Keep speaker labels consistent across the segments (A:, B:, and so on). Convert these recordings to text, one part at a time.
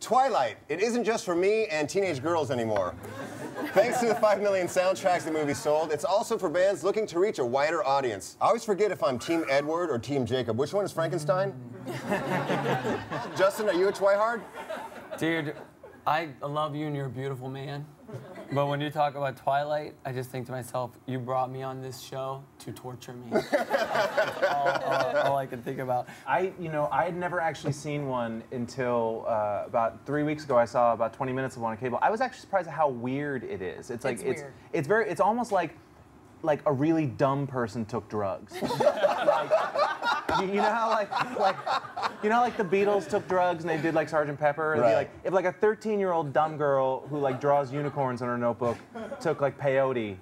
A: Twilight. It isn't just for me and teenage girls anymore. Thanks to the 5 million soundtracks the movie sold, it's also for bands looking to reach a wider audience. I always forget if I'm Team Edward or Team Jacob. Which one is Frankenstein? Justin, are you a Twihard?
B: Dude, I love you and you're a beautiful man. But when you talk about Twilight, I just think to myself, you brought me on this show to torture me. That's all I can think about.
C: I had never actually seen one until about 3 weeks ago. I saw about 20 minutes of one on cable. I was actually surprised at how weird it is. It's like it's almost like a really dumb person took drugs. You know how like the Beatles took drugs and they did like Sgt. Pepper? It'd be like if like a 13-year-old dumb girl who like draws unicorns in her notebook took like peyote,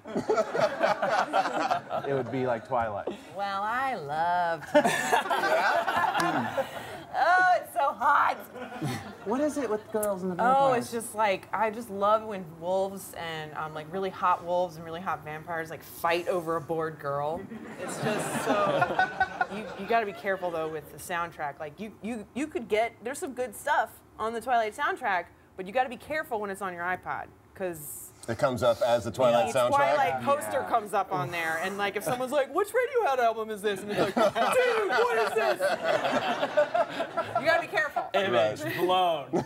C: it would be like Twilight.
D: Well, I loved Oh, it's so hot.
C: What is it with girls in the
D: vampires?
C: vampires?
D: Oh, it's just like, I just love when wolves and like really hot wolves and really hot vampires like fight over a bored girl. It's just so, you gotta be careful though with the soundtrack. Like you could get, there's some good stuff on the Twilight soundtrack, but you gotta be careful when it's on your iPod, because
A: it comes up as the Twilight soundtrack?
D: Twilight poster comes up on there, and like if someone's like, which Radiohead album is this? And it's like, dude, what is this? You gotta be careful.
B: Image blown. Image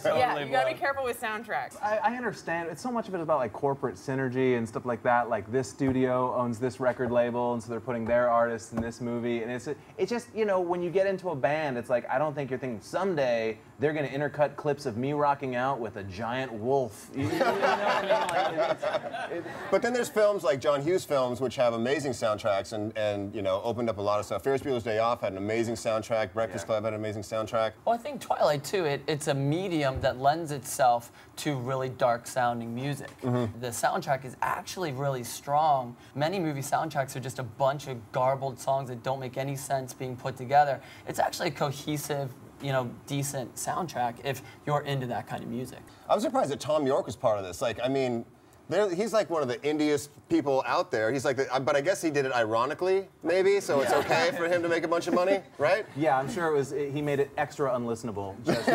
B: totally
D: yeah, you gotta
B: blown.
D: be careful with soundtracks.
C: I understand. It's so much of it about like corporate synergy and stuff like that. Like this studio owns this record label, and so they're putting their artists in this movie. And it's just, you know, when you get into a band, it's like, I don't think you're thinking someday they're gonna intercut clips of me rocking out with a giant wolf. You know what I mean? Like,
A: but then there's films like John Hughes films, which have amazing soundtracks and you know, opened up a lot of stuff. Ferris Bueller's Day Off had an amazing soundtrack. Breakfast Club had an amazing soundtrack.
B: Well, I think Twilight, too, it's a medium that lends itself to really dark-sounding music. The soundtrack is actually really strong. Many movie soundtracks are just a bunch of garbled songs that don't make any sense being put together. It's actually a cohesive, you know, decent soundtrack if you're into that kind of music.
A: I'm surprised that Tom York was part of this. Like, I mean, he's like one of the indiest people out there. He's like, but I guess he did it ironically, maybe, so it's okay for him to make a bunch of money, right?
C: Yeah, I'm sure he made it extra unlistenable. Just